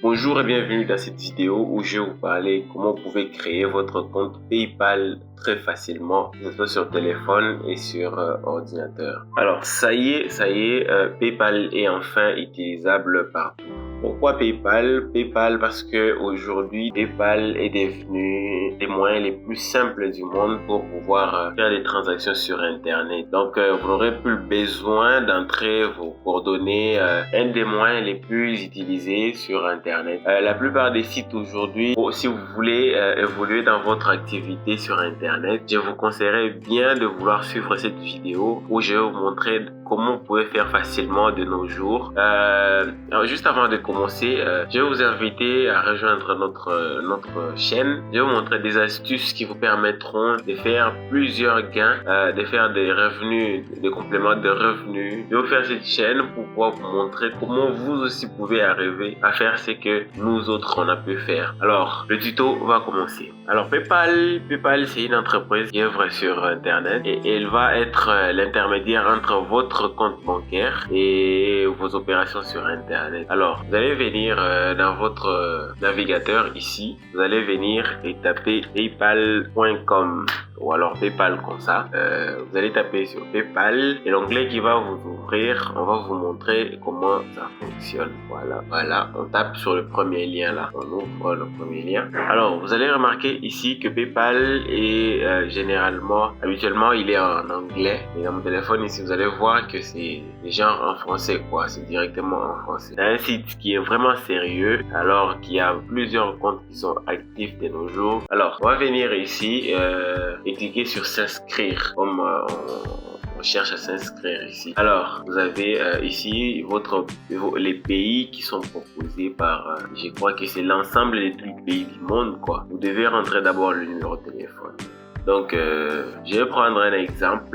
Bonjour et bienvenue dans cette vidéo où je vais vous parler comment vous pouvez créer votre compte PayPal très facilement, que ce soit sur téléphone et sur ordinateur. Alors ça y est, PayPal est enfin utilisable partout. Pourquoi PayPal? PayPal parce que aujourd'hui PayPal est devenu les moyens les plus simples du monde pour pouvoir faire des transactions sur Internet. Donc vous n'aurez plus besoin d'entrer vos coordonnées. Un des moyens les plus utilisés sur Internet. La plupart des sites aujourd'hui, si vous voulez évoluer dans votre activité sur Internet, je vous conseillerais bien de vouloir suivre cette vidéo où je vais vous montrer comment vous pouvez faire facilement de nos jours. Alors juste avant de commencer, je vais vous inviter à rejoindre notre chaîne. Je vais vous montrer des astuces qui vous permettront de faire plusieurs gains, de faire des revenus, des compléments de revenus. Je vais vous faire cette chaîne pour pouvoir vous montrer comment vous aussi pouvez arriver à faire ce que nous autres on a pu faire. Alors, le tuto va commencer. Alors, PayPal c'est une entreprise qui œuvre sur Internet et elle va être l'intermédiaire entre votre compte bancaire et vos opérations sur Internet. Alors, vous allez venir dans votre navigateur ici, vous allez venir et taper paypal.com ou alors PayPal comme ça. Vous allez taper sur PayPal et l'onglet qui va vous ouvrir, on va vous montrer comment ça fonctionne. Voilà, on tape sur le premier lien là, on ouvre le premier lien. Alors, vous allez remarquer ici que PayPal est habituellement il est en anglais, et dans mon téléphone ici vous allez voir que c'est déjà en français quoi, c'est directement en français. C'est un site qui est vraiment sérieux, alors qu'il y a plusieurs comptes qui sont actifs de nos jours. Alors, on va venir ici et cliquer sur s'inscrire comme on cherche à s'inscrire ici. Alors, vous avez ici les pays qui sont proposés par, je crois que c'est l'ensemble des tous les pays du monde quoi. Vous devez rentrer d'abord le numéro de téléphone. Donc, je vais prendre un exemple.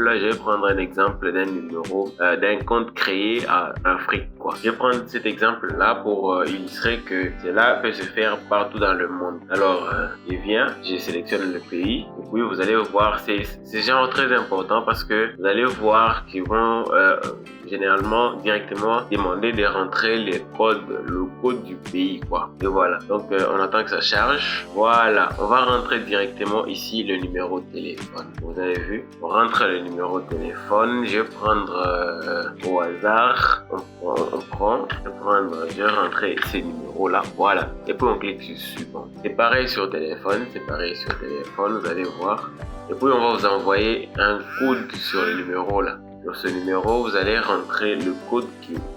D'un numéro, d'un compte créé en Afrique, quoi. Je vais prendre cet exemple-là pour illustrer que cela peut se faire partout dans le monde. Alors, je sélectionne le pays. Et puis, vous allez voir, c'est genre très important parce que vous allez voir qu'ils vont généralement directement demander de rentrer le code du pays, quoi. Et voilà. Donc, on attend que ça charge. Voilà. On va rentrer directement ici le numéro de téléphone. Vous avez vu? On rentre le numéro de téléphone. Je vais prendre au hasard. Je vais rentrer ce numéro-là. Voilà. Et puis, on clique sur suivant. C'est pareil sur téléphone. Vous allez voir. Et puis, on va vous envoyer un code sur le numéro là. Sur ce numéro, vous allez rentrer le code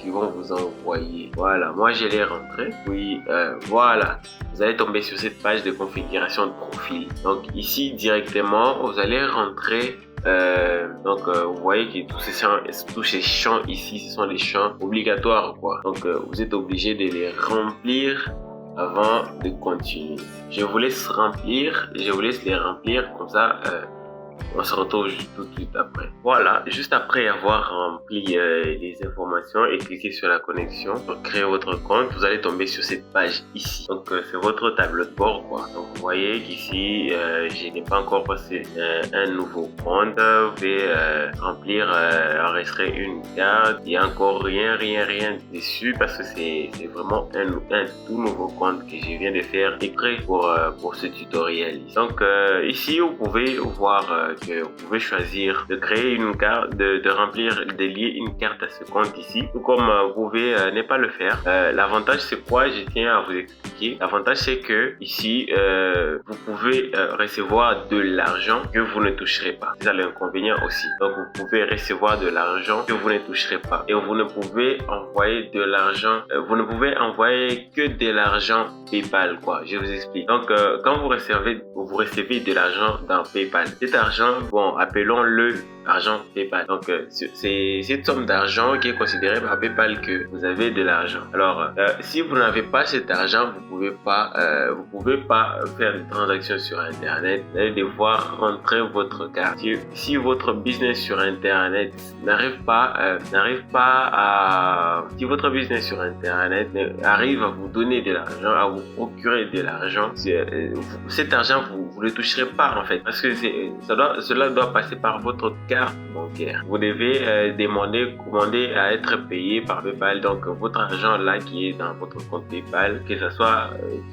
qu'ils vont vous envoyer. Voilà, moi je l'ai rentré. Puis voilà, vous allez tomber sur cette page de configuration de profil. Donc ici directement, vous allez rentrer. Vous voyez que tous ces champs ici, ce sont les champs obligatoires quoi. Donc vous êtes obligé de les remplir avant de continuer. Je vous laisse les remplir comme ça. On se retrouve tout de suite après. Voilà, juste après avoir rempli les informations et cliqué sur la connexion pour créer votre compte, vous allez tomber sur cette page ici. Donc c'est votre tableau de bord quoi. Donc vous voyez qu'ici je n'ai pas encore passé un nouveau compte. Vous pouvez remplir, enregistrer une carte. Il n'y a encore rien dessus parce que c'est vraiment un tout nouveau compte que je viens de faire exprès pour ce tutoriel. Donc ici vous pouvez voir que vous pouvez choisir de créer une carte, de remplir, de lier une carte à ce compte ici, tout comme vous pouvez ne pas le faire. L'avantage c'est quoi? Je tiens à vous expliquer. L'avantage c'est que ici vous pouvez recevoir de l'argent que vous ne toucherez pas. C'est ça l'inconvénient aussi. Donc vous pouvez recevoir de l'argent que vous ne toucherez pas et vous ne pouvez envoyer de l'argent. Vous ne pouvez envoyer que de l'argent PayPal quoi. Je vous explique. Donc quand vous recevez de l'argent dans PayPal, cet argent, bon, appelons-le argent PayPal. Donc, c'est cette somme d'argent qui est considérée par PayPal que vous avez de l'argent. Alors, si vous n'avez pas cet argent, vous pouvez pas faire des transactions sur Internet. Vous allez devoir rentrer votre carte. Si votre business sur Internet si votre business sur Internet arrive à vous donner de l'argent, à vous procurer de l'argent, cet argent vous vous ne toucherez pas en fait, parce que cela doit passer par votre carte bancaire. Vous devez commander à être payé par PayPal. Donc votre argent là qui est dans votre compte PayPal, que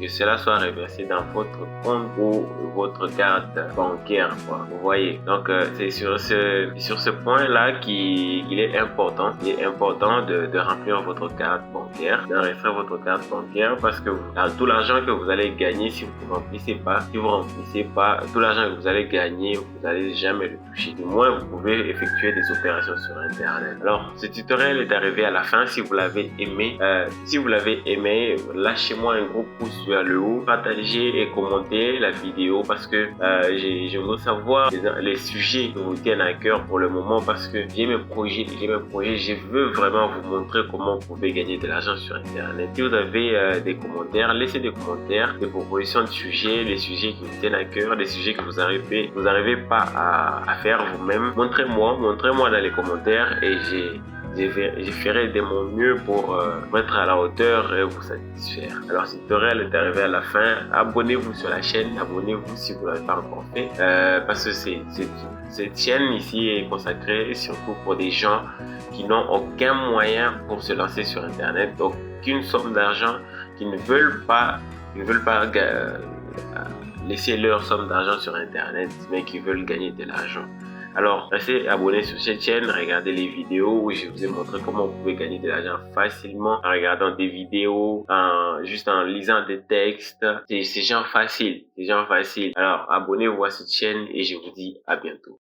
cela soit reversé dans votre compte ou votre carte bancaire, quoi. Vous voyez. Donc c'est sur ce point là qu'il est important. Il est important de remplir votre carte bancaire, d'enregistrer votre carte bancaire, parce que tout l'argent que vous allez gagner si vous remplissez pas, tout l'argent que vous allez gagner, vous n'allez jamais le toucher. Du moins, vous pouvez effectuer des opérations sur Internet. Alors, ce tutoriel est arrivé à la fin. Si vous l'avez aimé, lâchez-moi un gros pouce vers le haut, partagez et commentez la vidéo, parce que je veux savoir les sujets qui vous tiennent à cœur pour le moment, parce que j'ai mes projets, je veux vraiment vous montrer comment vous pouvez gagner de l'argent sur Internet. Si vous avez des commentaires, laissez des commentaires, des propositions de sujets, les sujets qui vous tiennent à cœur, des sujets que vous n'arrivez pas à faire vous-même. Montrez-moi dans les commentaires et je ferai de mon mieux pour être à la hauteur et vous satisfaire. Alors, ce tutoriel est arrivé à la fin. Abonnez-vous sur la chaîne, abonnez-vous si vous ne l'avez pas encore fait, parce que cette chaîne ici est consacrée surtout pour des gens qui n'ont aucun moyen pour se lancer sur Internet, donc aucune somme d'argent, qui ne veulent pas laisser leur somme d'argent sur Internet, mais qui veulent gagner de l'argent. Alors, restez abonnés sur cette chaîne, regardez les vidéos où je vous ai montré comment vous pouvez gagner de l'argent facilement en regardant des vidéos, juste en lisant des textes. C'est genre facile, Alors, abonnez-vous à cette chaîne et je vous dis à bientôt.